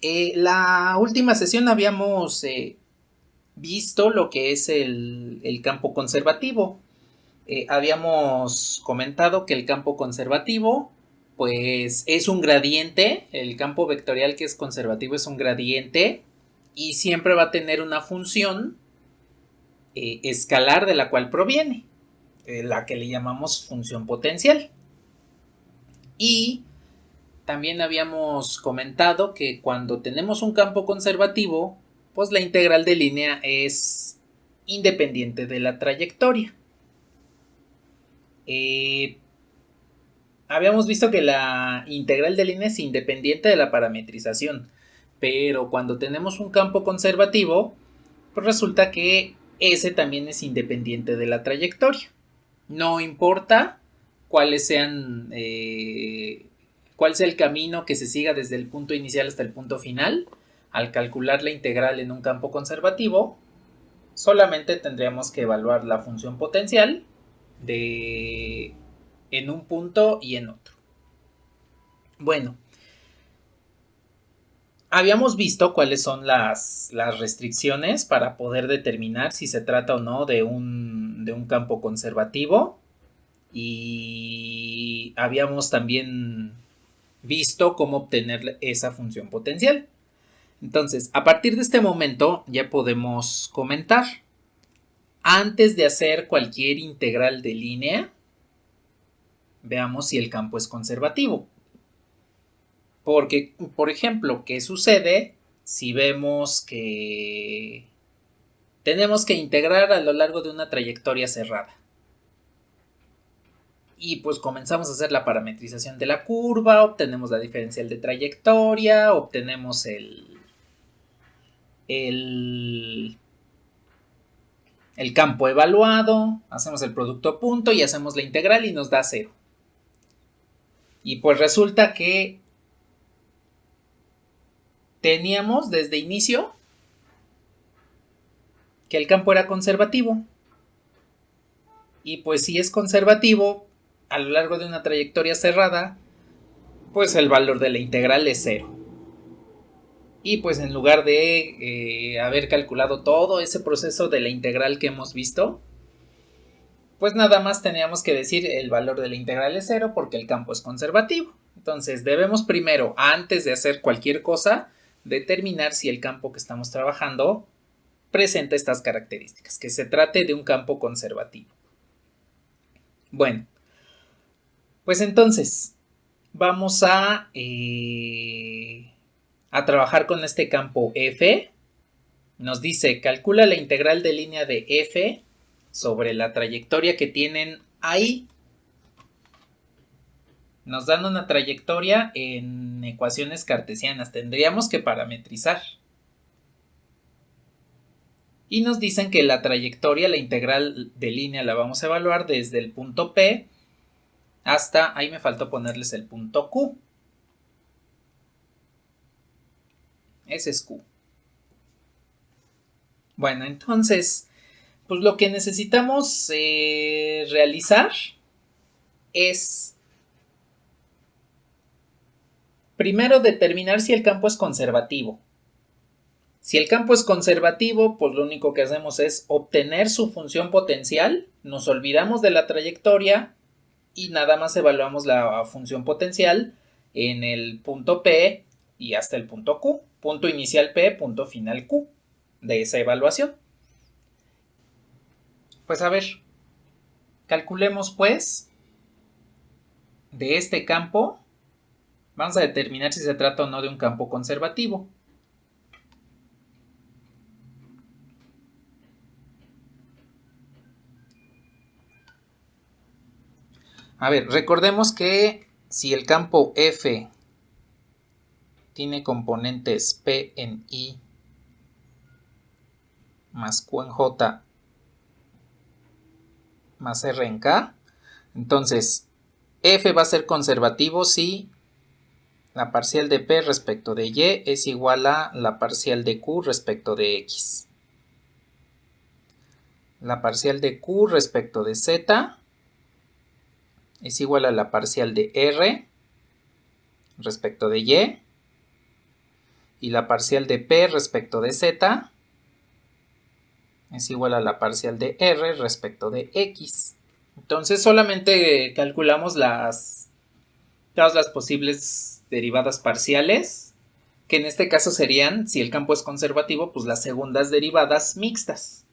La última sesión habíamos visto lo que es el campo conservativo. Habíamos comentado que el campo conservativo pues es un gradiente, el campo vectorial que es conservativo es un gradiente y siempre va a tener una función escalar de la cual proviene, la que le llamamos función potencial. Y también habíamos comentado que cuando tenemos un campo conservativo, pues la integral de línea es independiente de la trayectoria. Habíamos visto que la integral de línea es independiente de la parametrización, pero cuando tenemos un campo conservativo, pues resulta que ese también es independiente de la trayectoria. No importa cuáles sean, cuál sea el camino que se siga desde el punto inicial hasta el punto final, al calcular la integral en un campo conservativo, solamente tendríamos que evaluar la función potencial de en un punto y en otro. Bueno, habíamos visto cuáles son las restricciones para poder determinar si se trata o no de un campo conservativo y habíamos también visto cómo obtener esa función potencial. Entonces, a partir de este momento ya podemos comentar. Antes de hacer cualquier integral de línea, veamos si el campo es conservativo. Porque, por ejemplo, ¿qué sucede si vemos que tenemos que integrar a lo largo de una trayectoria cerrada? Y pues comenzamos a hacer la parametrización de la curva, obtenemos la diferencial de trayectoria, obtenemos el campo evaluado, hacemos el producto punto y hacemos la integral y nos da 0. Y pues resulta que teníamos desde inicio que el campo era conservativo. Y pues si es conservativo a lo largo de una trayectoria cerrada, pues el valor de la integral es 0. Y pues en lugar de haber calculado todo ese proceso de la integral que hemos visto, pues nada más teníamos que decir el valor de la integral es 0 porque el campo es conservativo. Entonces debemos primero, antes de hacer cualquier cosa, determinar si el campo que estamos trabajando presenta estas características, que se trate de un campo conservativo. Bueno, pues entonces vamos a trabajar con este campo f. Nos dice, calcula la integral de línea de f sobre la trayectoria que tienen ahí. Nos dan una trayectoria en ecuaciones cartesianas. Tendríamos que parametrizar. Y nos dicen que la trayectoria, la integral de línea, la vamos a evaluar desde el punto P hasta, ahí me faltó ponerles el punto Q. Ese es Q. Bueno, entonces, pues lo que necesitamos realizar es primero determinar si el campo es conservativo. Si el campo es conservativo, pues lo único que hacemos es obtener su función potencial, nos olvidamos de la trayectoria y nada más evaluamos la función potencial en el punto P y hasta el punto Q, punto inicial P, punto final Q de esa evaluación. Pues a ver, calculemos pues de este campo, vamos a determinar si se trata o no de un campo conservativo. A ver, recordemos que si el campo F tiene componentes P en I más Q en J más R en K, entonces F va a ser conservativo si la parcial de P respecto de Y es igual a la parcial de Q respecto de X. La parcial de Q respecto de Z es igual a la parcial de R respecto de Y. y la parcial de P respecto de Z es igual a la parcial de R respecto de X. Entonces solamente calculamos todas las posibles derivadas parciales, que en este caso serían, si el campo es conservativo, pues las segundas derivadas mixtas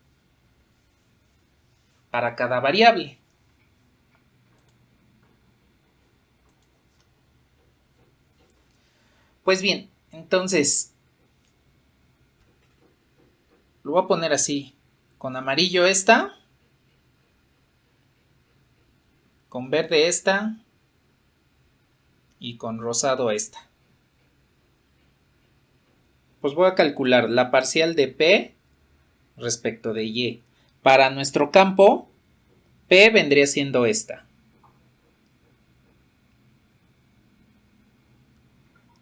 para cada variable. Pues bien, entonces lo voy a poner así, con amarillo esta, con verde esta y con rosado esta. Pues voy a calcular la parcial de P respecto de Y. Para nuestro campo, P vendría siendo esta.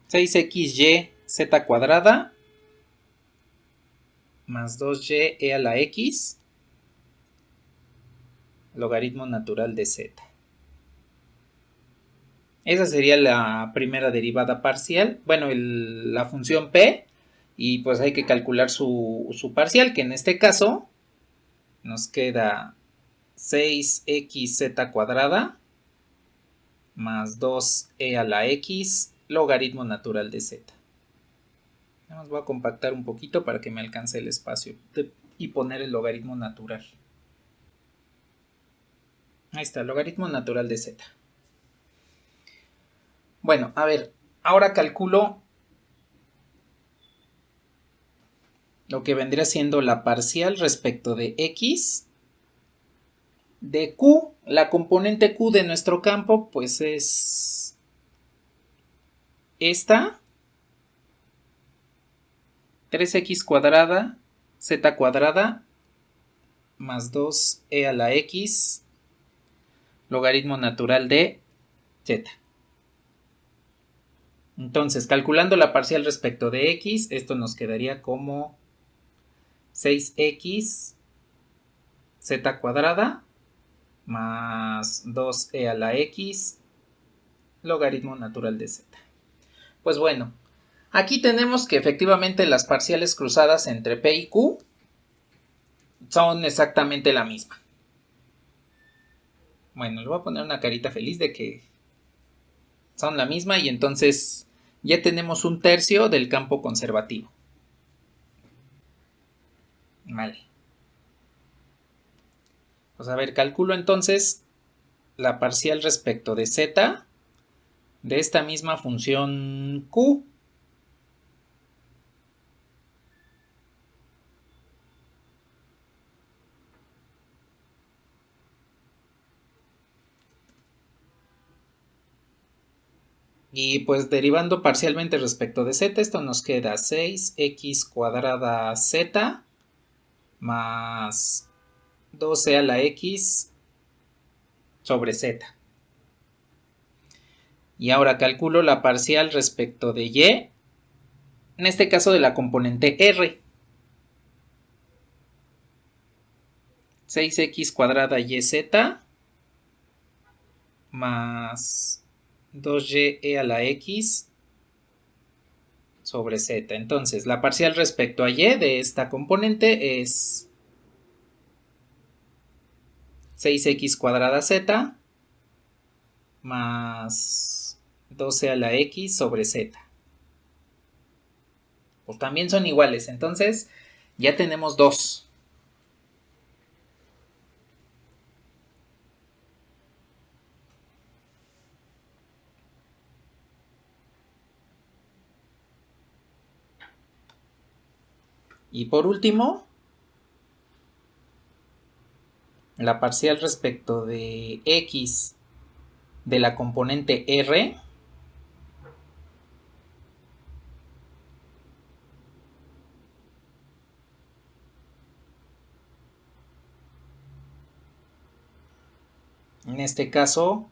6xy z cuadrada más 2y a la x logaritmo natural de z. Esa sería la primera derivada parcial, bueno, la función p, y pues hay que calcular su parcial, que en este caso nos queda 6xz cuadrada más 2e a la x logaritmo natural de z. Nada más voy a compactar un poquito para que me alcance el espacio y poner el logaritmo natural. Ahí está, logaritmo natural de z. Bueno, a ver, ahora calculo lo que vendría siendo la parcial respecto de x de q. La componente q de nuestro campo pues es esta, 3x cuadrada z cuadrada más 2e a la x logaritmo natural de z. Entonces, calculando la parcial respecto de x, esto nos quedaría como 6x z cuadrada más 2e a la x logaritmo natural de z. Pues bueno, aquí tenemos que efectivamente las parciales cruzadas entre p y q son exactamente la misma. Bueno, le voy a poner una carita feliz de que son la misma y entonces ya tenemos un tercio del campo conservativo. Vale. Pues a ver, calculo entonces la parcial respecto de z de esta misma función q. Y pues derivando parcialmente respecto de z, esto nos queda 6x cuadrada z más 12 a la x sobre z. Y ahora calculo la parcial respecto de y, en este caso de la componente r. 6x cuadrada yz más 2y a la x sobre z. Entonces, la parcial respecto a y de esta componente es 6x cuadrada z más 12 a la x sobre z. Pues también son iguales, entonces ya tenemos dos. Y por último, la parcial respecto de x de la componente r en este caso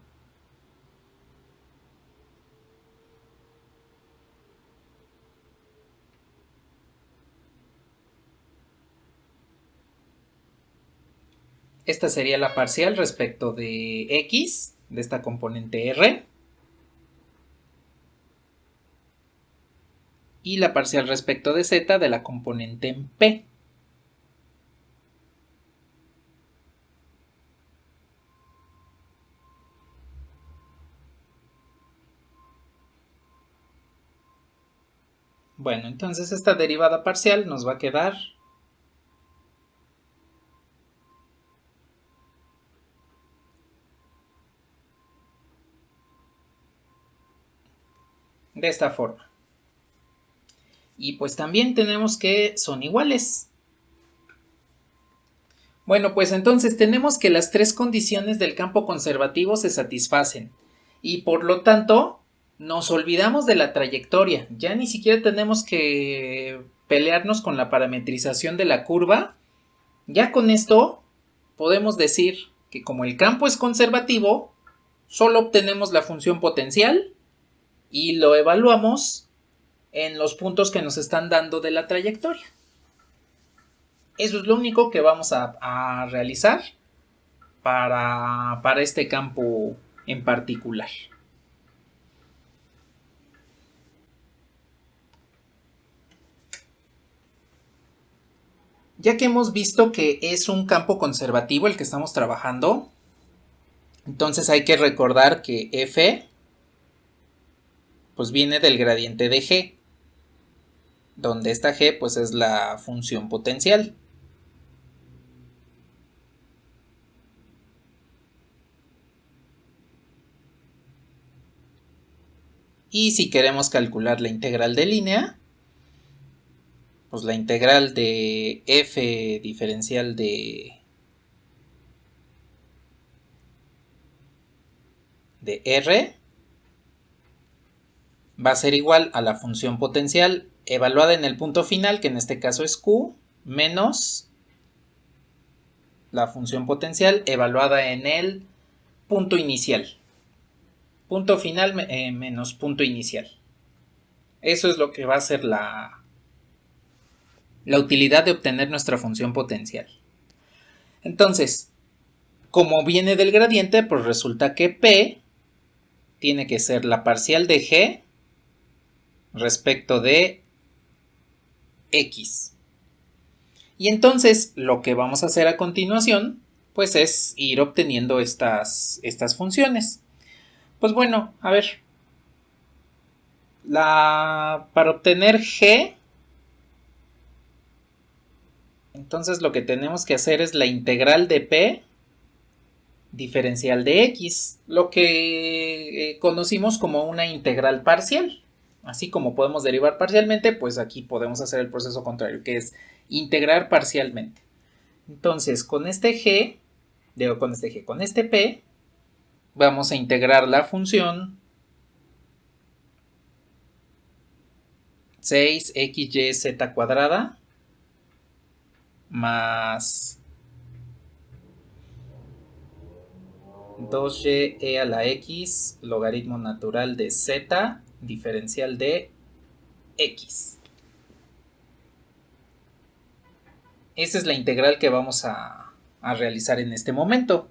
esta sería la parcial respecto de x de esta componente r y la parcial respecto de z de la componente en P. Bueno, entonces esta derivada parcial nos va a quedar de esta forma. Y pues también tenemos que son iguales. Bueno, pues entonces tenemos que las tres condiciones del campo conservativo se satisfacen. Y por lo tanto, nos olvidamos de la trayectoria. Ya ni siquiera tenemos que pelearnos con la parametrización de la curva. Ya con esto podemos decir que como el campo es conservativo, solo obtenemos la función potencial y lo evaluamos en los puntos que nos están dando de la trayectoria. Eso es lo único que vamos a realizar para este campo en particular. Ya que hemos visto que es un campo conservativo el que estamos trabajando, entonces hay que recordar que f pues viene del gradiente de g, donde esta g pues es la función potencial. Y si queremos calcular la integral de línea, pues la integral de f diferencial de r va a ser igual a la función potencial evaluada en el punto final, que en este caso es q, menos la función potencial evaluada en el punto inicial. Punto final menos punto inicial. Eso es lo que va a ser la utilidad de obtener nuestra función potencial. Entonces, como viene del gradiente, pues resulta que P tiene que ser la parcial de G respecto de X. Y entonces lo que vamos a hacer a continuación, pues es ir obteniendo estas funciones. Pues bueno, a ver. Para obtener G, entonces lo que tenemos que hacer es la integral de P diferencial de X, lo que conocimos como una integral parcial. Así como podemos derivar parcialmente, pues aquí podemos hacer el proceso contrario, que es integrar parcialmente. Entonces, con este P, vamos a integrar la función 6xyz cuadrada más 2y a la x logaritmo natural de z diferencial de x. Esa es la integral que vamos a realizar en este momento.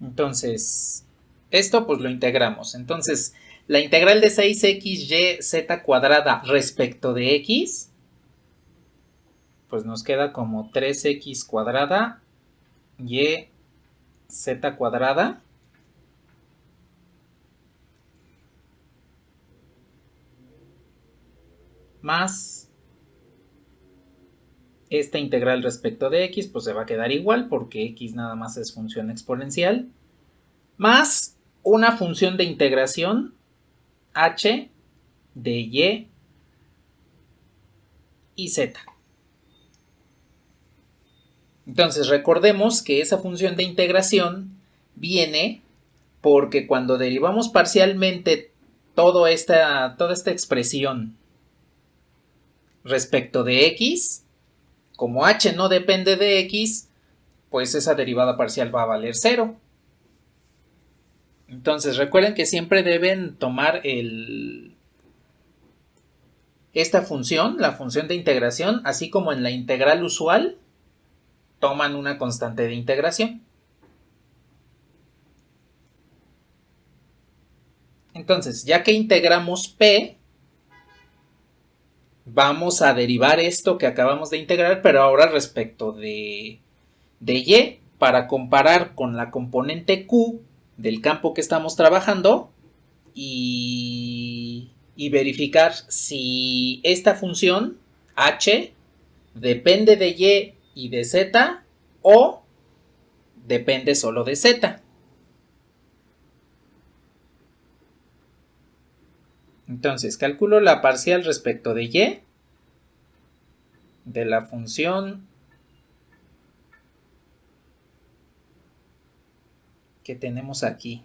Entonces, esto pues lo integramos. Entonces, la integral de 6xyz cuadrada respecto de x, pues nos queda como 3x cuadrada y z cuadrada más esta integral respecto de x, pues se va a quedar igual porque x nada más es función exponencial, más una función de integración h de y y z. Entonces recordemos que esa función de integración viene porque cuando derivamos parcialmente toda esta expresión respecto de x, como h no depende de x, pues esa derivada parcial va a valer 0. Entonces recuerden que siempre deben tomar esta función, la función de integración, así como en la integral usual, toman una constante de integración. Entonces, ya que integramos P, vamos a derivar esto que acabamos de integrar, pero ahora respecto de Y, para comparar con la componente Q del campo que estamos trabajando y verificar si esta función H depende de Y y de Z o depende solo de Z. Entonces, calculo la parcial respecto de Y de la función que tenemos aquí.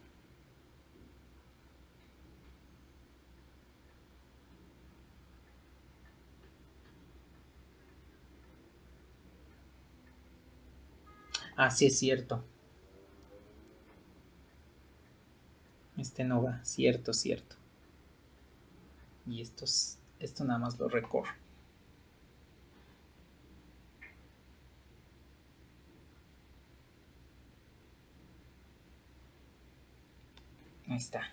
Ah, sí es cierto. Este no va, cierto, cierto. Y esto nada más lo recorro. Ahí está.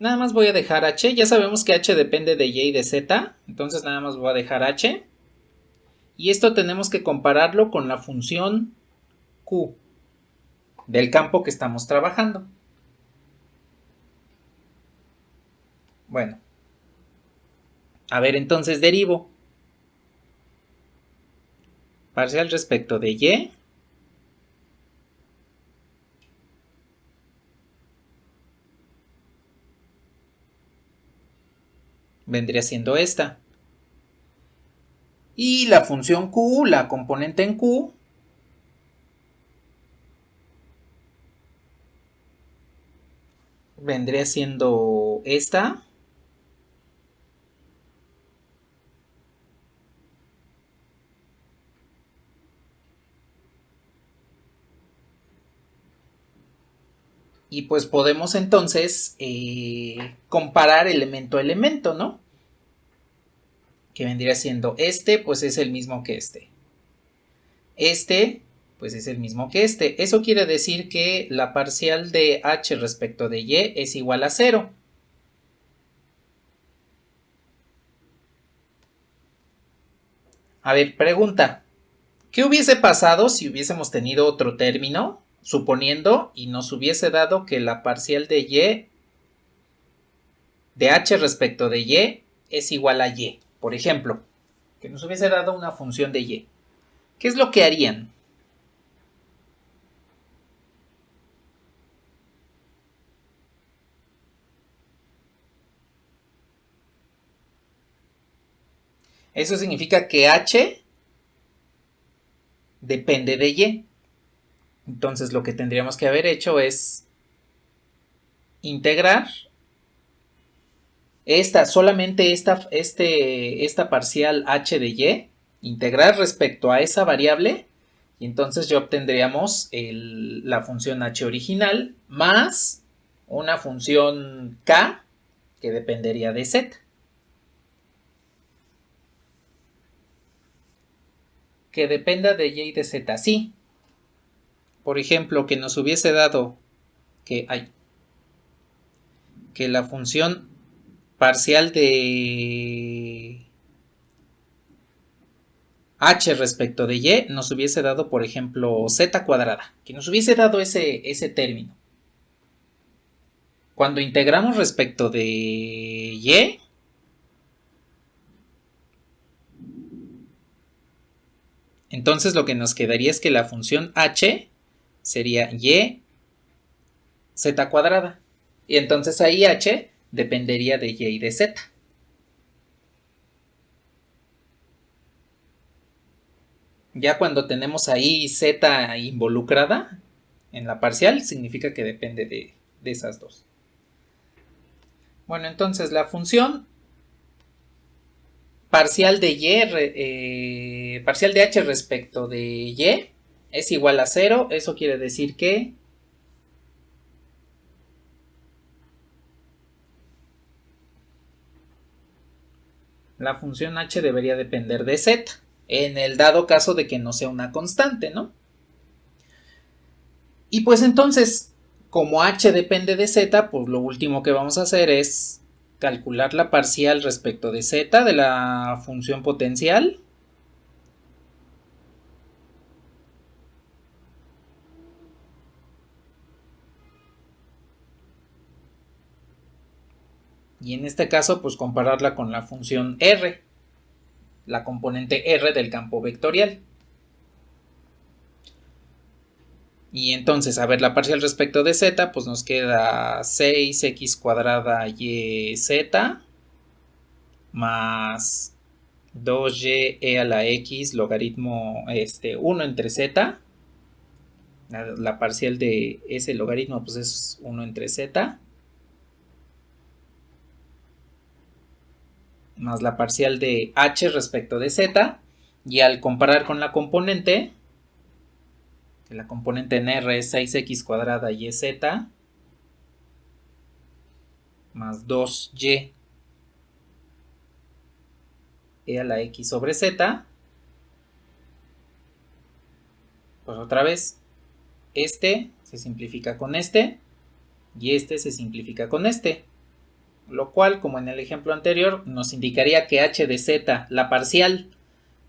Nada más voy a dejar H. Ya sabemos que H depende de Y y de Z. Entonces nada más voy a dejar H. Y esto tenemos que compararlo con la función Q del campo que estamos trabajando. Bueno. A ver, entonces derivo. Parcial respecto de Y. Vendría siendo esta. Y la función Q, la componente en Q, vendría siendo esta. Y pues podemos entonces comparar elemento a elemento, ¿no? Que vendría siendo este, pues es el mismo que este. Este, pues es el mismo que este. Eso quiere decir que la parcial de H respecto de Y es igual a 0. A ver, pregunta. ¿Qué hubiese pasado si hubiésemos tenido otro término, suponiendo y nos hubiese dado que la parcial de Y, de H respecto de Y, es igual a Y? Por ejemplo, que nos hubiese dado una función de Y. ¿Qué es lo que harían? Eso significa que H depende de Y. Entonces lo que tendríamos que haber hecho es integrar solamente esta parcial H de Y, integrar respecto a esa variable, y entonces ya obtendríamos la función H original más una función K que dependería de Z. Que dependa de Y y de Z, sí. Por ejemplo, que nos hubiese dado que la función parcial de H respecto de Y nos hubiese dado, por ejemplo, Z cuadrada, que nos hubiese dado ese término. Cuando integramos respecto de Y, entonces lo que nos quedaría es que la función H sería Y Z cuadrada. Y entonces ahí H dependería de Y y de Z. Ya cuando tenemos ahí Z involucrada en la parcial, significa que depende de esas dos. Bueno, entonces la función parcial de Y, parcial de H respecto de Y es igual a 0. Eso quiere decir que la función H debería depender de Z. en el dado caso de que no sea una constante, ¿no? Y pues entonces, como h depende de z, pues lo último que vamos a hacer es calcular la parcial respecto de z de la función potencial. Y en este caso, pues compararla con la función r, la componente r del campo vectorial. Y entonces, a ver, la parcial respecto de z, pues nos queda 6x cuadrada y z más 2y e a la x logaritmo 1 entre z. La parcial de ese logaritmo pues es 1 entre z. Más la parcial de h respecto de z. Y al comparar con la componente, que la componente en r es 6x cuadrada y z más 2y e a la x sobre z, pues otra vez este se simplifica con este y este se simplifica con este, lo cual, como en el ejemplo anterior, nos indicaría que h de z, la parcial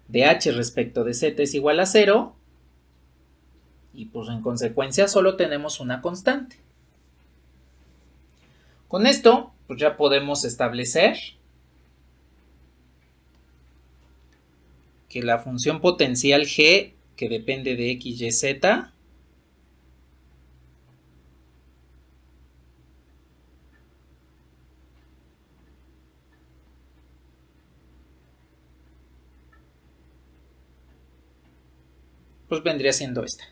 de h respecto de z es igual a 0 y pues en consecuencia solo tenemos una constante. Con esto pues ya podemos establecer que la función potencial g, que depende de x, y, z, pues vendría siendo esta.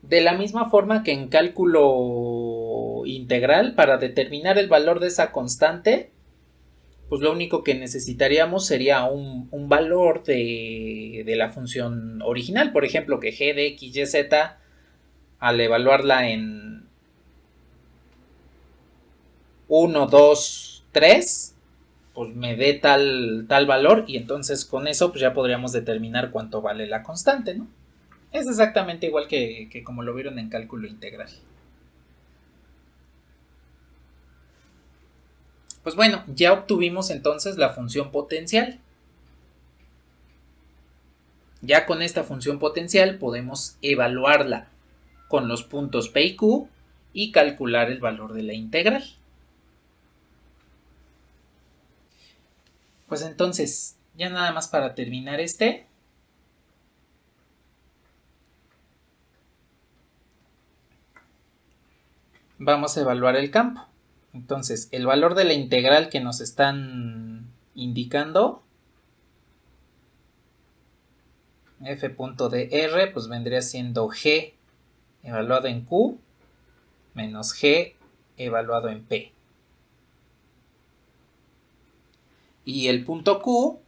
De la misma forma que en cálculo integral, para determinar el valor de esa constante, pues lo único que necesitaríamos sería un valor de la función original. Por ejemplo, que g de x, y, z, al evaluarla en 1, 2, 3, pues me dé tal valor y entonces con eso pues ya podríamos determinar cuánto vale la constante, ¿no? Es exactamente igual que como lo vieron en cálculo integral. Pues bueno, ya obtuvimos entonces la función potencial. Ya con esta función potencial podemos evaluarla con los puntos P y Q y calcular el valor de la integral. Pues entonces, ya nada más para terminar vamos a evaluar el campo. Entonces, el valor de la integral que nos están indicando, f.dr, pues vendría siendo g evaluado en q menos g evaluado en p. Y el punto q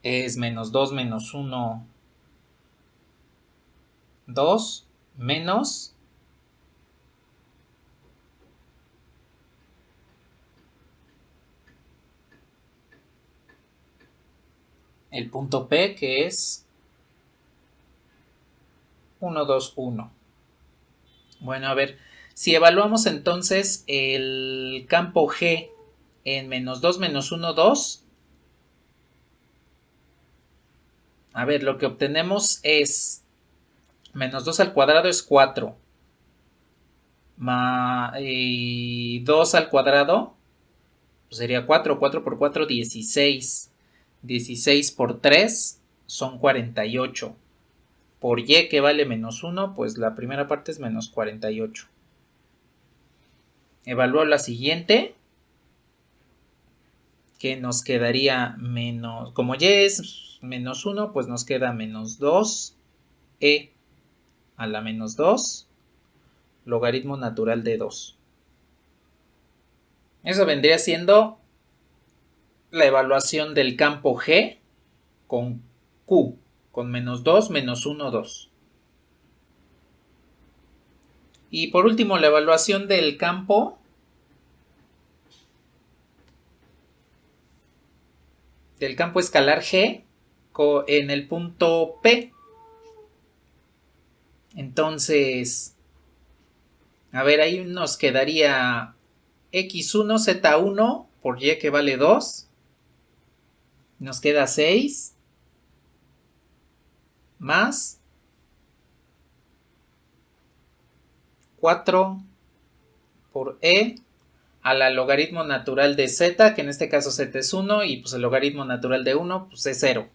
es menos 2 menos 1, 2 menos el punto P, que es 1, 2, 1. Bueno, a ver, si evaluamos entonces el campo G en menos 2 menos 1, 2, a ver, lo que obtenemos es menos 2 al cuadrado es 4, y 2 al cuadrado pues sería 4, 4 por 4, 16. 16 por 3 son 48. Por y, que vale menos 1, pues la primera parte es menos 48. Evalúo la siguiente, que nos quedaría menos, como y es menos 1, pues nos queda menos 2 e a la menos 2 logaritmo natural de 2. Eso vendría siendo la evaluación del campo G con Q, con menos 2, menos 1, 2. Y por último, la evaluación del campo del campo escalar G en el punto P. Entonces, a ver, ahí nos quedaría x1, z1 por y que vale 2. Nos queda 6 más 4 por e a la logaritmo natural de z, que en este caso z es 1, y pues el logaritmo natural de 1 pues es 0.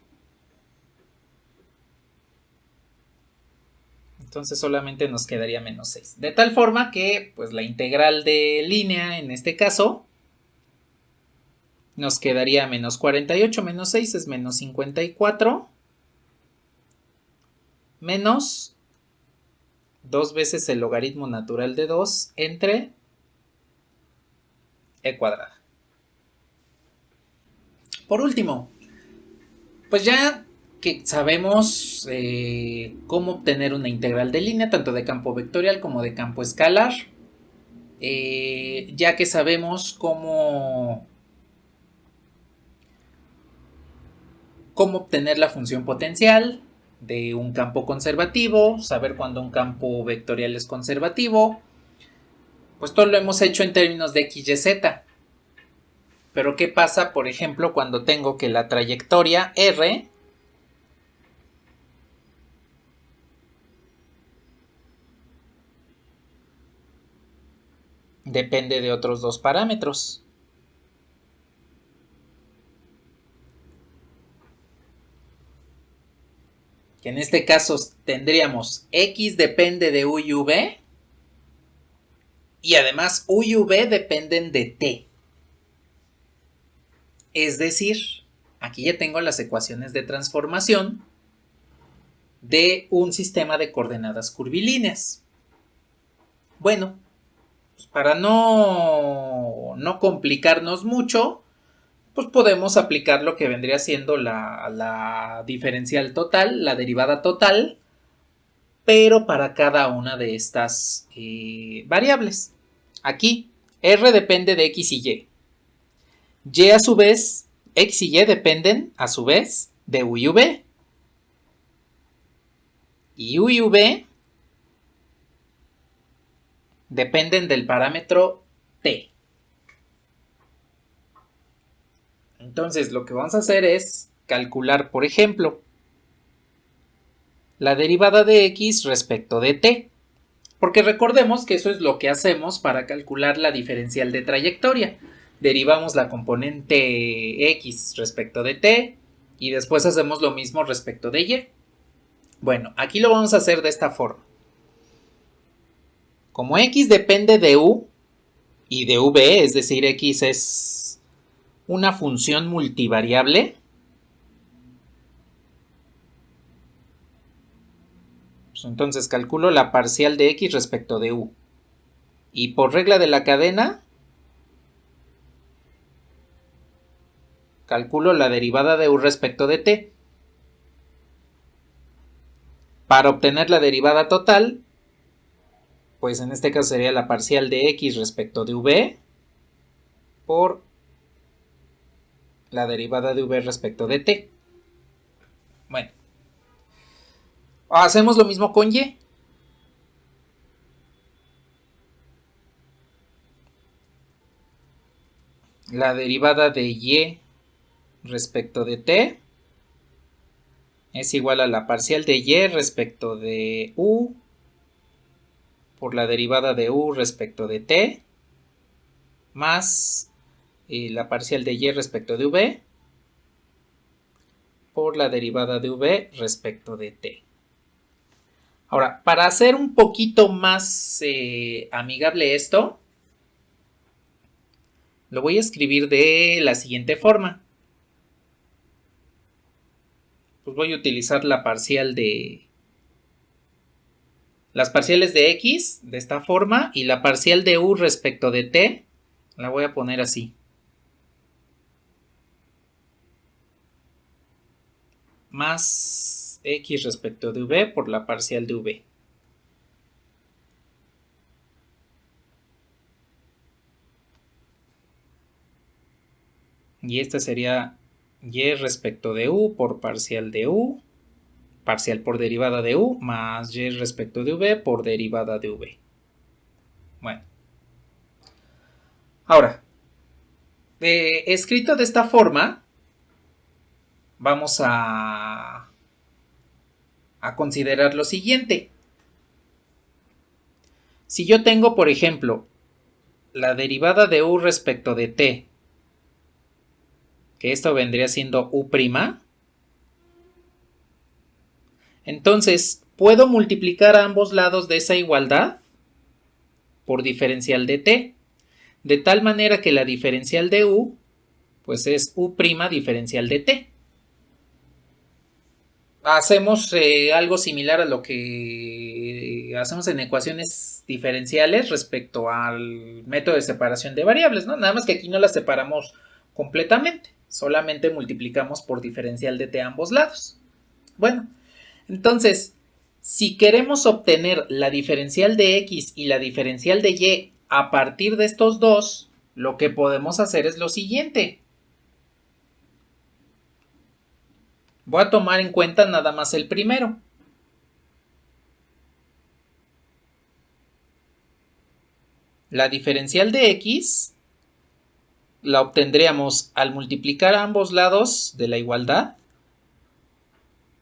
Entonces solamente nos quedaría menos 6. De tal forma que pues la integral de línea en este caso nos quedaría menos 48 menos 6 es menos 54 menos 2 veces el logaritmo natural de 2 entre e cuadrada. Por último, pues ya que sabemos cómo obtener una integral de línea, tanto de campo vectorial como de campo escalar, ya que sabemos cómo obtener la función potencial de un campo conservativo, saber cuándo un campo vectorial es conservativo, pues todo lo hemos hecho en términos de x, y, z. Pero ¿qué pasa, por ejemplo, cuando tengo que la trayectoria r depende de otros dos parámetros? Que en este caso tendríamos x depende de u y v, y además u y v dependen de t. Es decir, aquí ya tengo las ecuaciones de transformación de un sistema de coordenadas curvilíneas. Bueno, pues para no complicarnos mucho, pues podemos aplicar lo que vendría siendo la diferencial total, la derivada total, pero para cada una de estas variables. Aquí, r depende de x y y. Y a su vez, x y y dependen a su vez de u y v. Y u y v dependen del parámetro t. Entonces lo que vamos a hacer es calcular, por ejemplo, la derivada de x respecto de t. Porque recordemos que eso es lo que hacemos para calcular la diferencial de trayectoria. Derivamos la componente x respecto de t y después hacemos lo mismo respecto de y. Bueno, aquí lo vamos a hacer de esta forma. Como x depende de u y de v, es decir, x es una función multivariable, pues entonces calculo la parcial de x respecto de u. Y por regla de la cadena, calculo la derivada de u respecto de t. Para obtener la derivada total, pues en este caso sería la parcial de x respecto de v por la derivada de v respecto de t. Bueno, hacemos lo mismo con y. La derivada de y respecto de t es igual a la parcial de y respecto de u por la derivada de u respecto de t más la parcial de y respecto de v por la derivada de v respecto de t. Ahora, para hacer un poquito más amigable esto, lo voy a escribir de la siguiente forma. Pues voy a utilizar la parcial de las parciales de x de esta forma y la parcial de u respecto de t la voy a poner así. Más x respecto de v por la parcial de v. Y esta sería y respecto de u por parcial de u, parcial por derivada de u, más y respecto de v por derivada de v. Bueno. Ahora, escrito de esta forma, vamos a considerar lo siguiente. Si yo tengo, por ejemplo, la derivada de u respecto de t, que esto vendría siendo u', entonces puedo multiplicar a ambos lados de esa igualdad por diferencial de t, de tal manera que la diferencial de u pues es u' diferencial de t. Hacemos algo similar a lo que hacemos en ecuaciones diferenciales respecto al método de separación de variables, ¿no? Nada más que aquí no las separamos completamente, solamente multiplicamos por diferencial de t a ambos lados. Bueno, entonces, si queremos obtener la diferencial de x y la diferencial de y a partir de estos dos, lo que podemos hacer es lo siguiente. Voy a tomar en cuenta nada más el primero. La diferencial de x la obtendríamos al multiplicar a ambos lados de la igualdad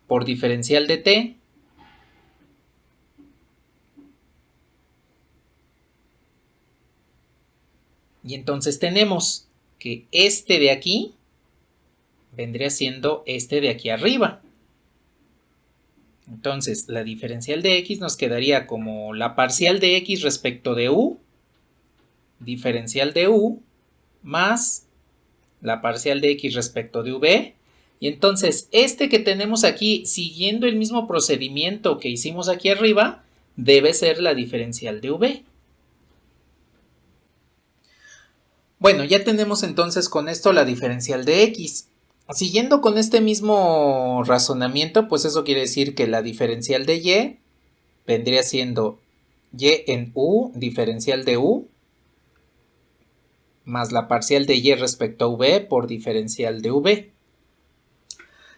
por diferencial de t y entonces tenemos que este de aquí vendría siendo este de aquí arriba. Entonces, la diferencial de x nos quedaría como la parcial de x respecto de u, diferencial de u, más la parcial de x respecto de v. Y entonces, este que tenemos aquí, siguiendo el mismo procedimiento que hicimos aquí arriba, debe ser la diferencial de v. Bueno, ya tenemos entonces con esto la diferencial de x. Siguiendo con este mismo razonamiento, pues eso quiere decir que la diferencial de y vendría siendo y en u, diferencial de u, más la parcial de y respecto a v por diferencial de v.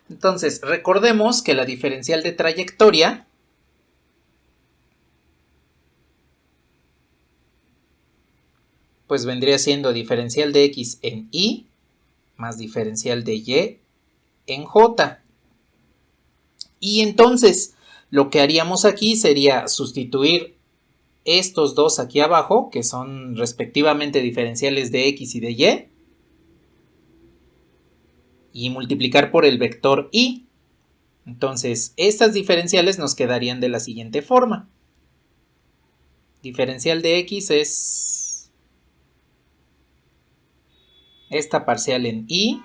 Entonces, recordemos que la diferencial de trayectoria pues vendría siendo diferencial de x en y más diferencial de y en j. Y entonces, lo que haríamos aquí sería sustituir estos dos aquí abajo, que son respectivamente diferenciales de x y de y multiplicar por el vector y. Entonces, estas diferenciales nos quedarían de la siguiente forma. Diferencial de x es esta parcial en y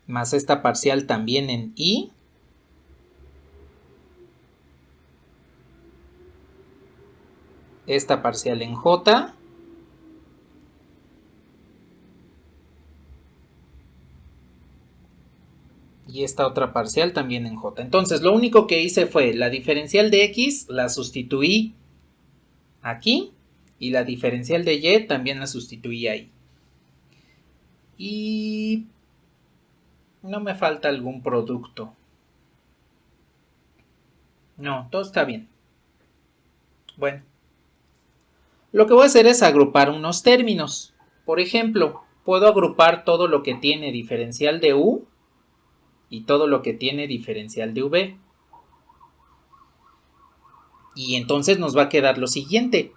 más esta parcial también en y esta parcial en j y esta otra parcial también en j. Entonces, lo único que hice fue la diferencial de x la sustituí aquí y la diferencial de y también la sustituí ahí. Y no me falta algún producto. No, todo está bien. Bueno, lo que voy a hacer es agrupar unos términos. Por ejemplo, puedo agrupar todo lo que tiene diferencial de u y todo lo que tiene diferencial de v. Y entonces nos va a quedar lo siguiente.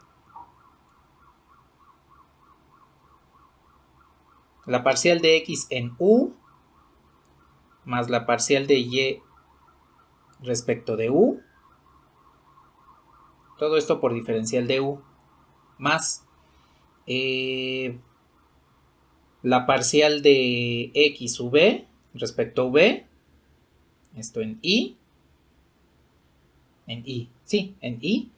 La parcial de x en u más la parcial de y respecto de u. Todo esto por diferencial de u más la parcial de x v respecto a v. Esto en y. En y.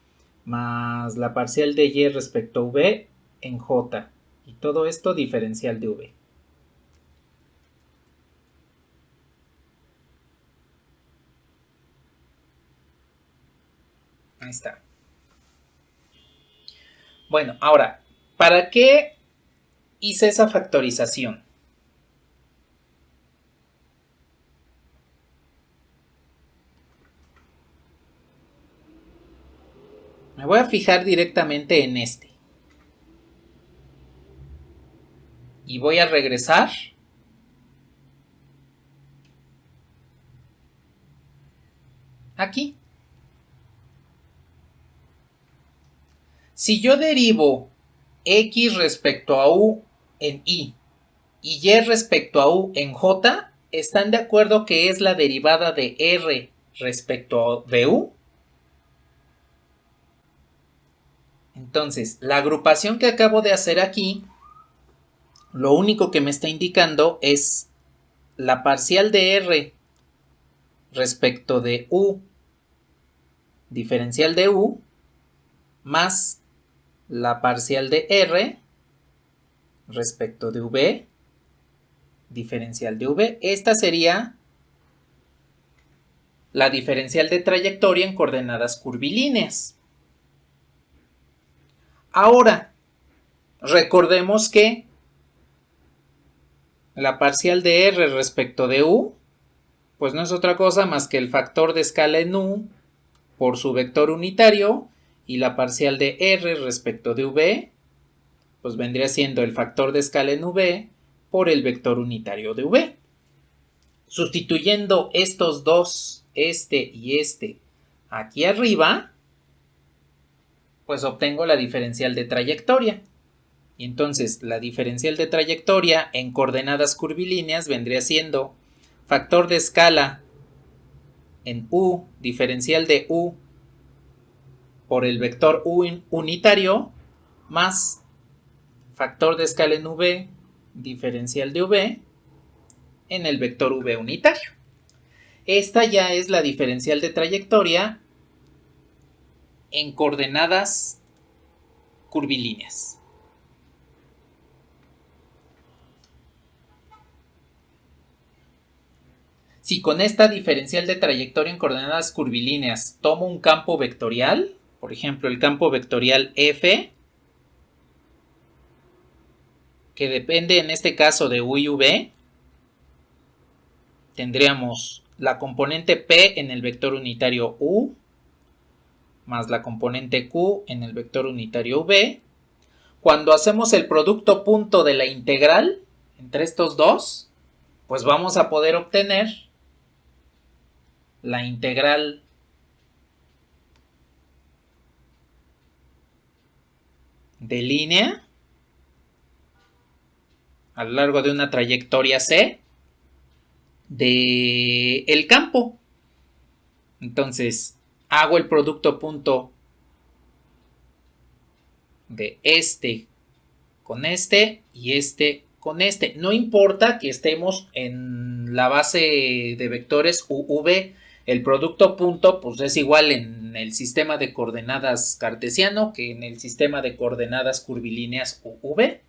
Más la parcial de y respecto a v en j. Y todo esto diferencial de v. Ahí está. Bueno, ahora, ¿para qué hice esa factorización. Me voy a fijar directamente en este. Y voy a regresar aquí. Si yo derivo x respecto a u en y y respecto a u en j, ¿están de acuerdo que es la derivada de r respecto de u? Entonces, la agrupación que acabo de hacer aquí, lo único que me está indicando es la parcial de r respecto de u diferencial de u más la parcial de r respecto de v diferencial de v. Esta sería la diferencial de trayectoria en coordenadas curvilíneas. Ahora, recordemos que la parcial de r respecto de u, pues no es otra cosa más que el factor de escala en u por su vector unitario, y la parcial de r respecto de v, pues vendría siendo el factor de escala en v por el vector unitario de v. Sustituyendo estos dos, este y este, aquí arriba, pues obtengo la diferencial de trayectoria. Y entonces la diferencial de trayectoria en coordenadas curvilíneas vendría siendo factor de escala en u, diferencial de u por el vector u unitario, más factor de escala en v, diferencial de v, en el vector v unitario. Esta ya es la diferencial de trayectoria en coordenadas curvilíneas. Si con esta diferencial de trayectoria en coordenadas curvilíneas tomo un campo vectorial, por ejemplo el campo vectorial f, que depende en este caso de u y v, tendríamos la componente p en el vector unitario u, más la componente q en el vector unitario v. Cuando hacemos el producto punto de la integral entre estos dos, pues vamos a poder obtener la integral de línea a lo largo de una trayectoria C de el campo. Entonces, hago el producto punto de este con este y este con este. No importa que estemos en la base de vectores UV, el producto punto pues es igual en el sistema de coordenadas cartesiano que en el sistema de coordenadas curvilíneas UV.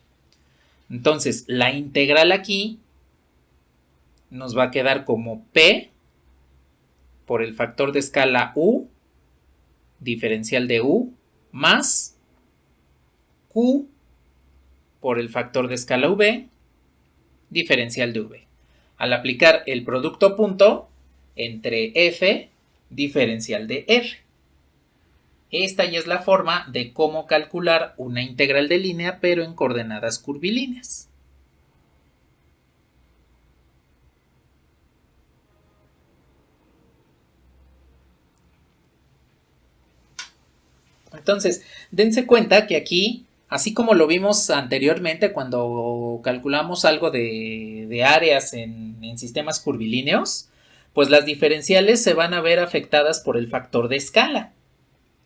Entonces, la integral aquí nos va a quedar como P por el factor de escala U, diferencial de U, más Q por el factor de escala V, diferencial de V. Al aplicar el producto punto entre F, diferencial de R. Esta ya es la forma de cómo calcular una integral de línea, pero en coordenadas curvilíneas. Entonces, dense cuenta que aquí, así como lo vimos anteriormente cuando calculamos algo de áreas en sistemas curvilíneos, pues las diferenciales se van a ver afectadas por el factor de escala.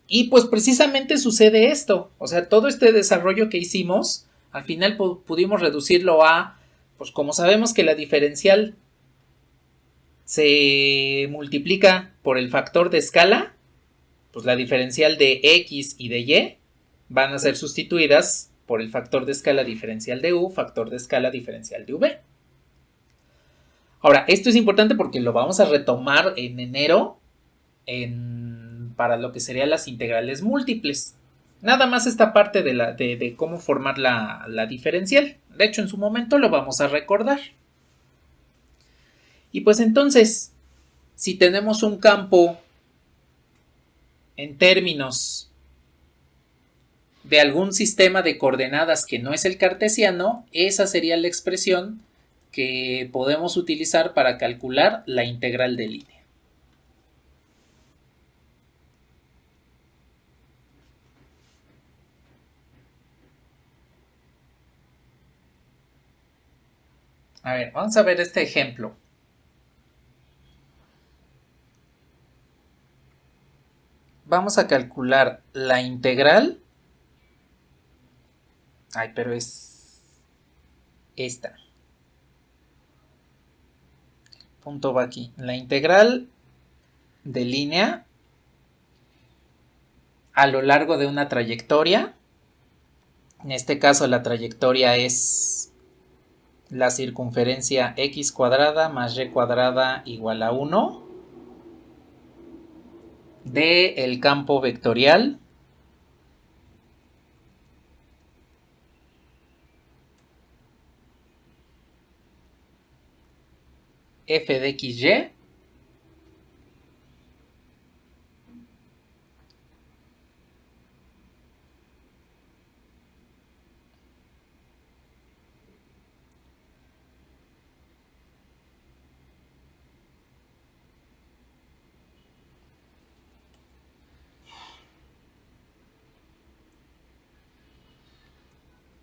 Y pues precisamente sucede esto, o sea, todo este desarrollo que hicimos, al final pudimos reducirlo a, pues como sabemos que la diferencial se multiplica por el factor de escala, pues la diferencial de x y de y van a ser sustituidas por el factor de escala diferencial de u, factor de escala diferencial de v. Ahora, esto es importante porque lo vamos a retomar en enero para lo que serían las integrales múltiples. Nada más esta parte de cómo formar la diferencial. De hecho, en su momento lo vamos a recordar. Y pues entonces, si tenemos un campo en términos de algún sistema de coordenadas que no es el cartesiano, esa sería la expresión que podemos utilizar para calcular la integral de línea. A ver, vamos a ver este ejemplo. Vamos a calcular la integral. Ay, pero es esta. El punto va aquí. La integral de línea a lo largo de una trayectoria. En este caso la trayectoria es la circunferencia x cuadrada más y cuadrada igual a 1 del campo vectorial f de xy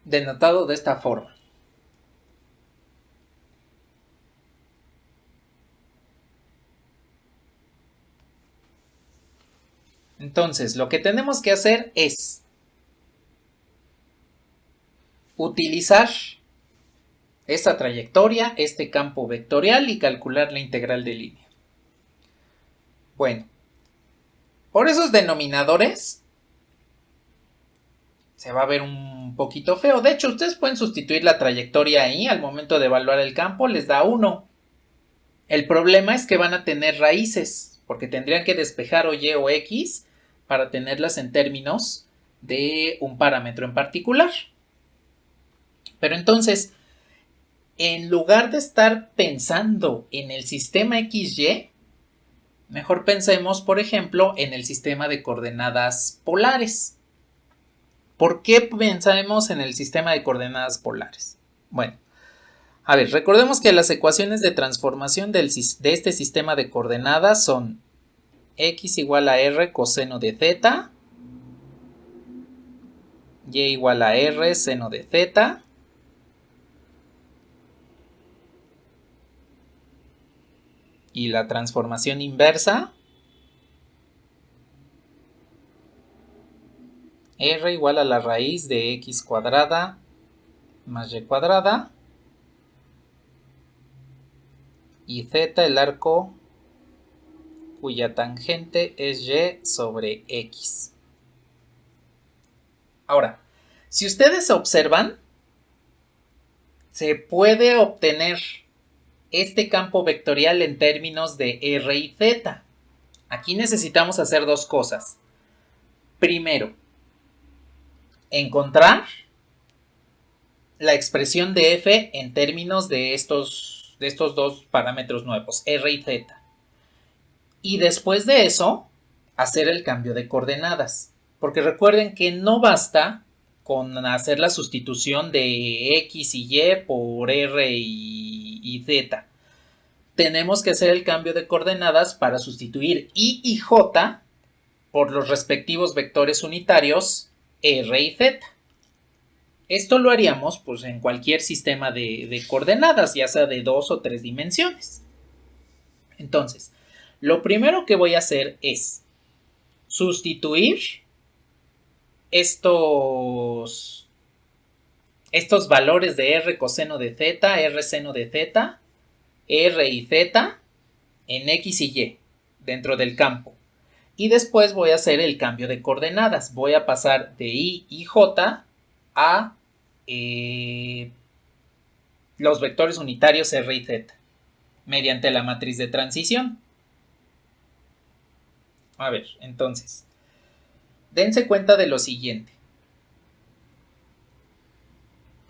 denotado de esta forma. Entonces, lo que tenemos que hacer es utilizar esta trayectoria, este campo vectorial y calcular la integral de línea. Bueno, por esos denominadores se va a ver un poquito feo. De hecho, ustedes pueden sustituir la trayectoria ahí al momento de evaluar el campo, les da 1. El problema es que van a tener raíces, porque tendrían que despejar o y o x para tenerlas en términos de un parámetro en particular. Pero entonces, en lugar de estar pensando en el sistema XY, mejor pensemos, por ejemplo, en el sistema de coordenadas polares. ¿Por qué pensamos en el sistema de coordenadas polares? Bueno, a ver, recordemos que las ecuaciones de transformación de este sistema de coordenadas son x igual a r coseno de z, y igual a r seno de z, y la transformación inversa, r igual a la raíz de x cuadrada más y cuadrada, y z el arco cuya tangente es y sobre x. Ahora, si ustedes observan, se puede obtener este campo vectorial en términos de r y z. Aquí necesitamos hacer dos cosas. Primero, encontrar la expresión de f en términos de estos dos parámetros nuevos, r y z. Y después de eso, hacer el cambio de coordenadas. Porque recuerden que no basta con hacer la sustitución de x y y por r y z. Tenemos que hacer el cambio de coordenadas para sustituir y j por los respectivos vectores unitarios r y z. Esto lo haríamos pues, en cualquier sistema de coordenadas, ya sea de 2 o 3 dimensiones. Entonces, lo primero que voy a hacer es sustituir estos valores de r coseno de z, r seno de z, r y z en x y y dentro del campo. Y después voy a hacer el cambio de coordenadas. Voy a pasar de y j a los vectores unitarios r y z mediante la matriz de transición. A ver, entonces, dense cuenta de lo siguiente.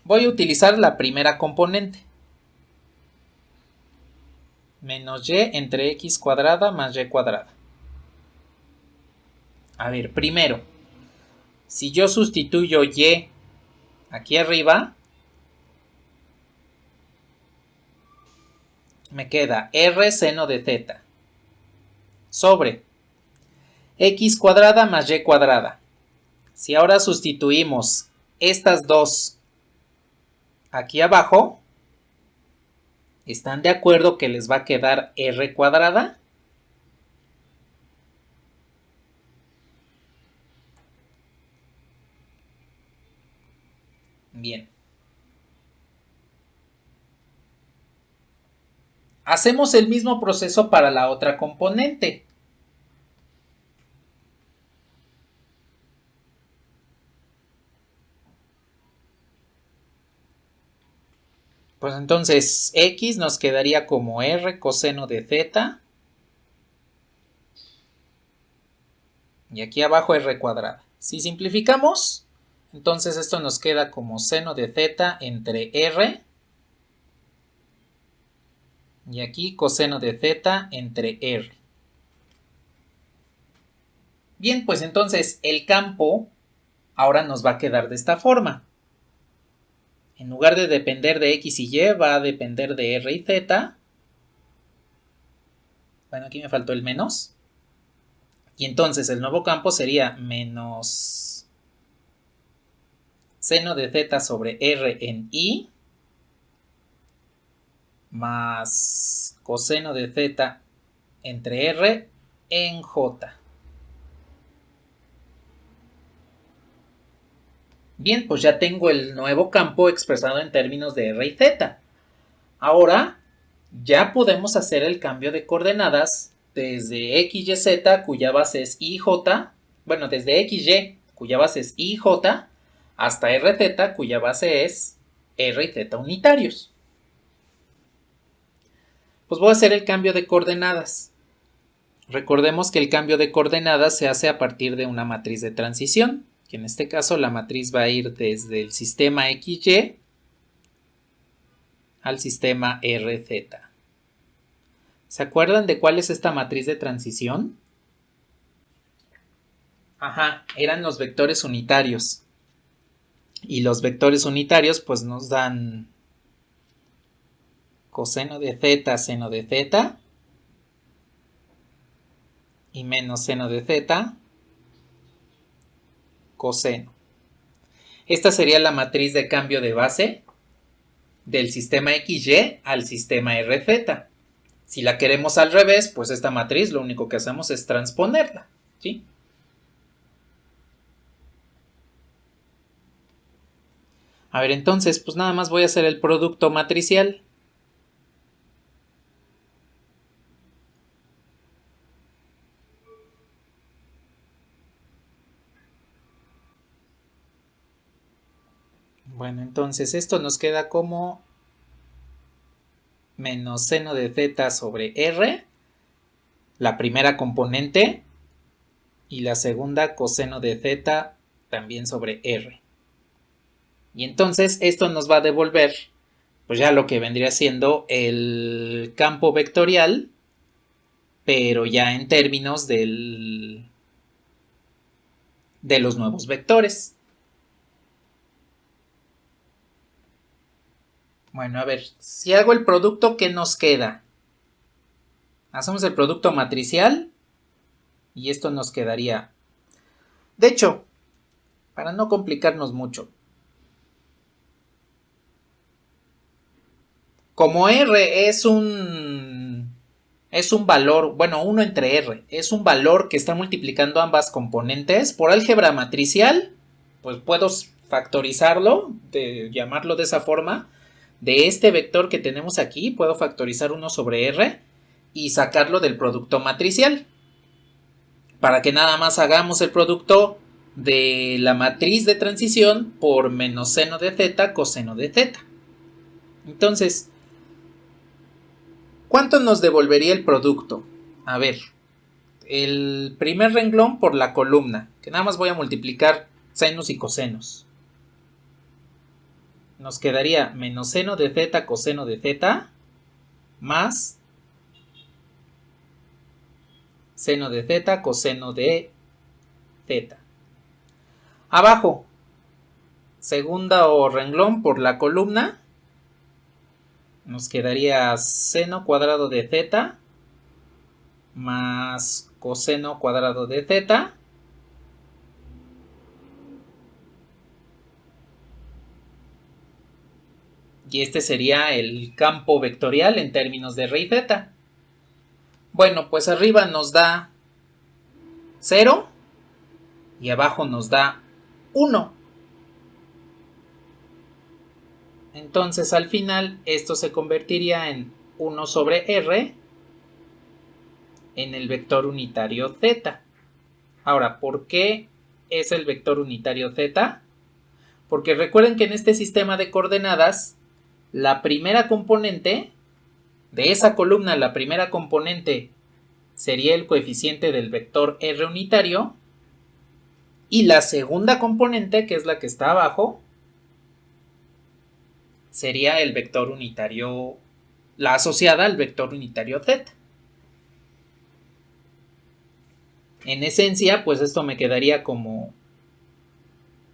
Voy a utilizar la primera componente. Menos y entre x cuadrada más y cuadrada. A ver, primero, si yo sustituyo y aquí arriba, me queda r seno de θ sobre x cuadrada más y cuadrada. Si ahora sustituimos estas dos aquí abajo, ¿están de acuerdo que les va a quedar r cuadrada? Bien. Hacemos el mismo proceso para la otra componente. Pues entonces x nos quedaría como r coseno de θ. Y aquí abajo r cuadrada. Si simplificamos, entonces esto nos queda como seno de θ entre r. Y aquí coseno de θ entre r. Bien, pues entonces el campo ahora nos va a quedar de esta forma. En lugar de depender de x y y, va a depender de r y z. Bueno, aquí me faltó el menos. Y entonces el nuevo campo sería menos seno de θ sobre r en i más coseno de θ entre r en j. Bien, pues ya tengo el nuevo campo expresado en términos de r y z. Ahora ya podemos hacer el cambio de coordenadas desde x, y, z, cuya base es i, j. Bueno, desde x, y, cuya base es i, j, hasta r, z, cuya base es r y z unitarios. Pues voy a hacer el cambio de coordenadas. Recordemos que el cambio de coordenadas se hace a partir de una matriz de transición, que en este caso la matriz va a ir desde el sistema XY al sistema RZ. ¿Se acuerdan de cuál es esta matriz de transición? Ajá, eran los vectores unitarios. Y los vectores unitarios pues nos dan coseno de θ, seno de θ, y menos seno de θ, coseno. Esta sería la matriz de cambio de base del sistema XY al sistema RZ. Si la queremos al revés, pues esta matriz lo único que hacemos es transponerla, ¿sí? A ver, entonces, pues nada más voy a hacer el producto matricial. Bueno, entonces esto nos queda como menos seno de θ sobre r, la primera componente, y la segunda coseno de θ también sobre r. Y entonces esto nos va a devolver pues ya lo que vendría siendo el campo vectorial, pero ya en términos de los nuevos vectores. Bueno, a ver, si hago el producto, ¿qué nos queda? Hacemos el producto matricial y esto nos quedaría. De hecho, para no complicarnos mucho, como R es un valor, bueno, 1 entre R, es un valor que está multiplicando ambas componentes, por álgebra matricial, pues puedo factorizarlo, llamarlo de esa forma. De este vector que tenemos aquí, puedo factorizar 1 sobre R y sacarlo del producto matricial. Para que nada más hagamos el producto de la matriz de transición por menos seno de θ coseno de θ. Entonces, ¿cuánto nos devolvería el producto? A ver, el primer renglón por la columna, que nada más voy a multiplicar senos y cosenos. nos quedaría menos seno de θ coseno de θ más seno de θ coseno de θ. Abajo, segundo renglón por la columna, nos quedaría seno cuadrado de θ más coseno cuadrado de θ y este sería el campo vectorial en términos de raíz θ. Bueno, pues arriba nos da 0 y abajo nos da 1. Entonces al final esto se convertiría en 1 sobre r en el vector unitario z. Ahora, ¿por qué es el vector unitario z? Porque recuerden que en este sistema de coordenadas, la primera componente de esa columna, la primera componente sería el coeficiente del vector r unitario, y la segunda componente, que es la que está abajo, sería el vector unitario, la asociada al vector unitario z. En esencia, pues esto me quedaría como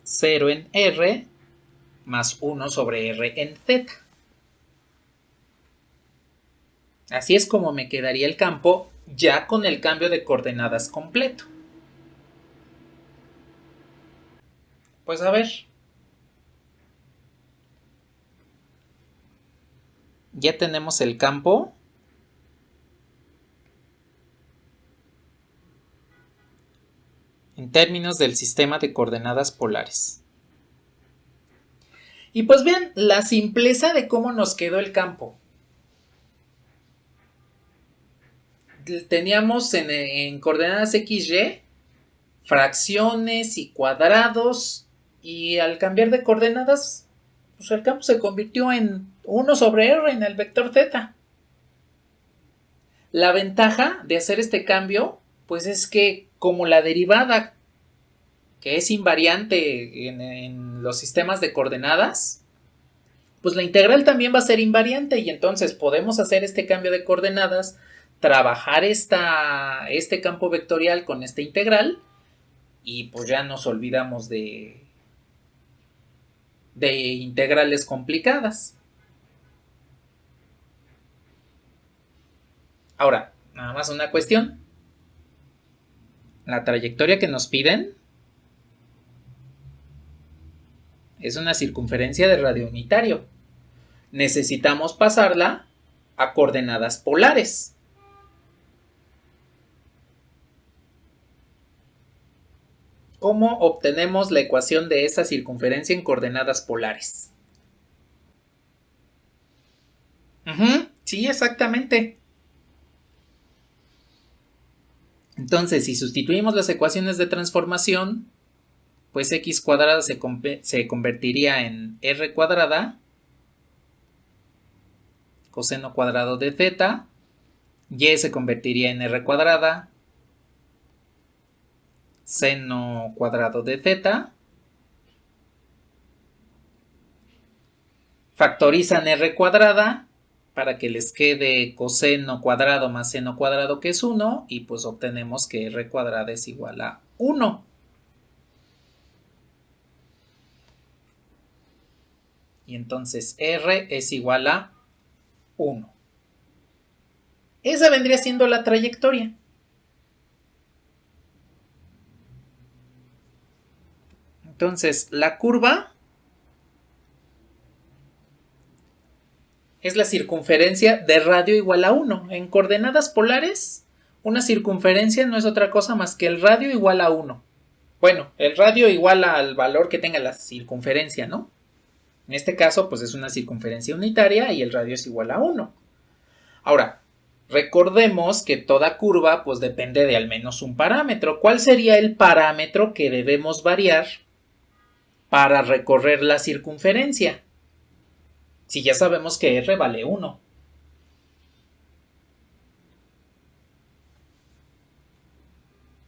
0 en r más 1 sobre r en z. Así es como me quedaría el campo ya con el cambio de coordenadas completo. Pues a ver. Ya tenemos el campo. En términos del sistema de coordenadas polares. Y pues vean la simpleza de cómo nos quedó el campo. Teníamos en coordenadas XY fracciones y cuadrados, y al cambiar de coordenadas, pues el campo se convirtió en 1 sobre r en el vector z. La ventaja de hacer este cambio, pues es que como la derivada, que es invariante en los sistemas de coordenadas, pues la integral también va a ser invariante, y entonces podemos hacer este cambio de coordenadas, trabajar este campo vectorial con esta integral, y pues ya nos olvidamos de integrales complicadas. Ahora, nada más una cuestión. La trayectoria que nos piden es una circunferencia de radio unitario. Necesitamos pasarla a coordenadas polares. ¿Cómo obtenemos la ecuación de esa circunferencia en coordenadas polares? Sí, exactamente. Entonces, si sustituimos las ecuaciones de transformación, pues x cuadrada se convertiría en r cuadrada coseno cuadrado de θ, y se convertiría en r cuadrada seno cuadrado de θ. Factorizan r cuadrada para que les quede coseno cuadrado más seno cuadrado, que es 1, y pues obtenemos que r cuadrada es igual a 1. Y entonces r es igual a 1. Esa vendría siendo la trayectoria. Entonces, la curva es la circunferencia de radio igual a 1. En coordenadas polares, una circunferencia no es otra cosa más que el radio igual a 1. Bueno, el radio igual al valor que tenga la circunferencia, ¿no? En este caso, pues es una circunferencia unitaria y el radio es igual a 1. Ahora, recordemos que toda curva pues depende de al menos un parámetro. ¿Cuál sería el parámetro que debemos variar para recorrer la circunferencia? Si ya sabemos que r vale 1.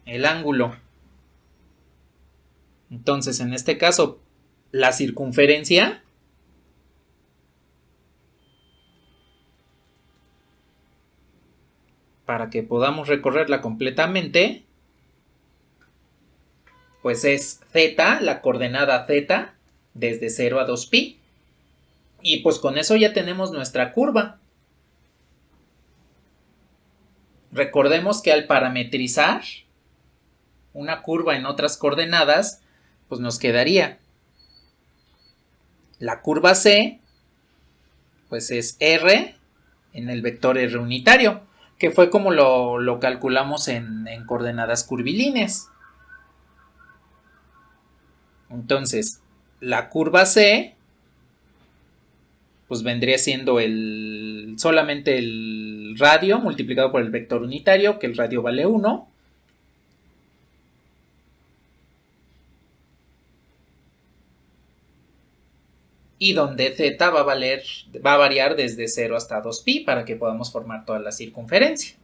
El ángulo. Entonces, en este caso, la circunferencia para que podamos recorrerla completamente, pues es z, la coordenada z, desde 0 a 2pi. Y pues con eso ya tenemos nuestra curva. Recordemos que al parametrizar una curva en otras coordenadas, pues nos quedaría la curva C, pues es R en el vector R unitario, que fue como lo calculamos en coordenadas curvilíneas. Entonces, la curva C, pues vendría siendo solamente el radio multiplicado por el vector unitario, que el radio vale 1. Y donde z va a variar desde 0 hasta 2pi para que podamos formar toda la circunferencia.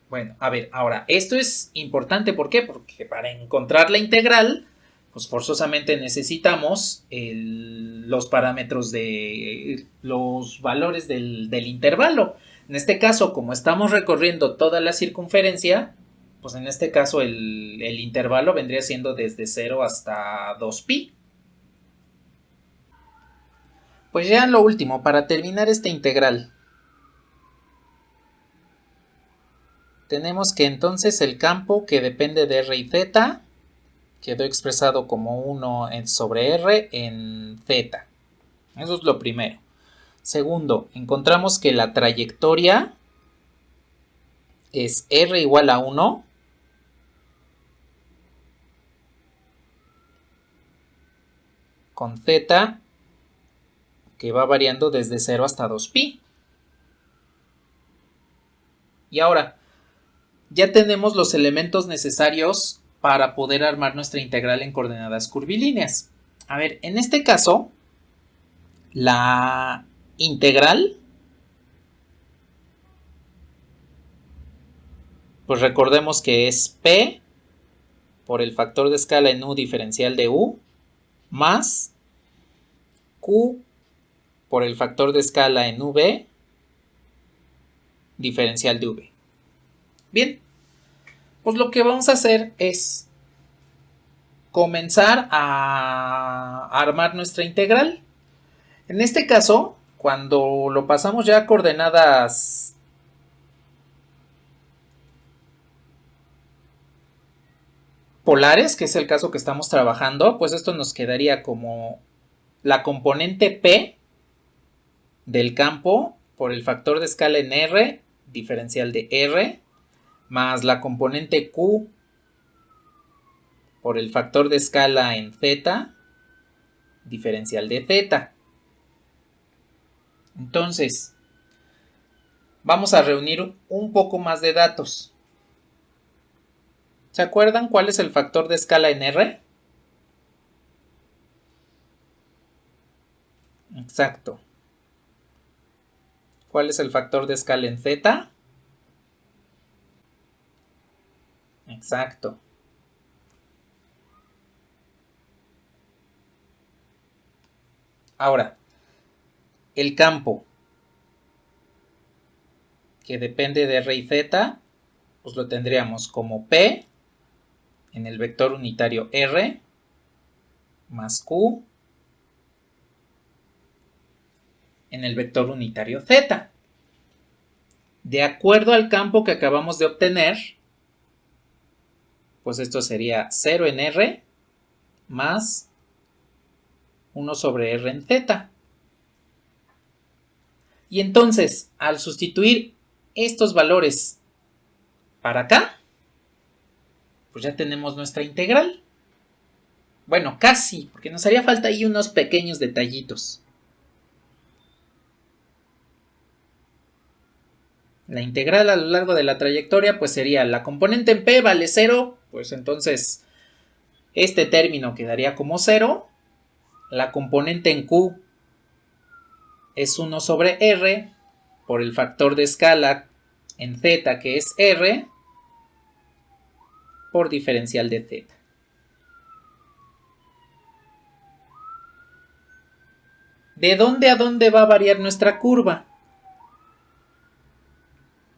Bueno, a ver, ahora, esto es importante, ¿por qué? Porque para encontrar la integral, pues forzosamente necesitamos los parámetros de los valores del intervalo. En este caso, como estamos recorriendo toda la circunferencia, pues en este caso el intervalo vendría siendo desde 0 hasta 2pi. Pues ya lo último, para terminar esta integral, tenemos que entonces el campo que depende de r y z quedó expresado como 1 sobre r en z. Eso es lo primero. Segundo, encontramos que la trayectoria es r igual a 1 con z que va variando desde 0 hasta 2pi. Y ahora, ya tenemos los elementos necesarios para poder armar nuestra integral en coordenadas curvilíneas. A ver, en este caso, la integral, pues recordemos que es p por el factor de escala en u diferencial de u más q por el factor de escala en v diferencial de v. Bien, pues lo que vamos a hacer es comenzar a armar nuestra integral. En este caso, cuando lo pasamos ya a coordenadas polares, que es el caso que estamos trabajando, pues esto nos quedaría como la componente P del campo por el factor de escala en R, diferencial de R, más la componente Q por el factor de escala en Z, diferencial de Z. Entonces, vamos a reunir un poco más de datos. ¿Se acuerdan cuál es el factor de escala en R? Exacto. ¿Cuál es el factor de escala en Z? Exacto. Ahora, el campo que depende de R y Z, pues lo tendríamos como P en el vector unitario R más Q en el vector unitario Z. De acuerdo al campo que acabamos de obtener, pues esto sería 0 en R más 1 sobre R en Z. Y entonces, al sustituir estos valores para acá, pues ya tenemos nuestra integral. Bueno, casi, porque nos haría falta ahí unos pequeños detallitos. La integral a lo largo de la trayectoria pues sería la componente en P vale 0, pues entonces este término quedaría como 0. La componente en Q es 1 sobre R por el factor de escala en Z que es R por diferencial de Z. ¿De dónde a dónde va a variar nuestra curva?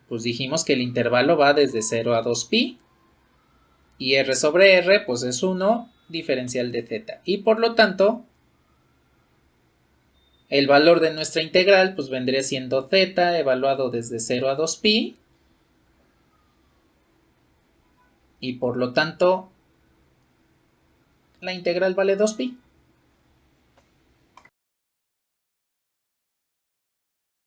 Pues dijimos que el intervalo va desde 0 a 2pi. Y r sobre r pues es 1 diferencial de z. Y por lo tanto, el valor de nuestra integral pues vendría siendo z evaluado desde 0 a 2pi. Y por lo tanto, la integral vale 2pi.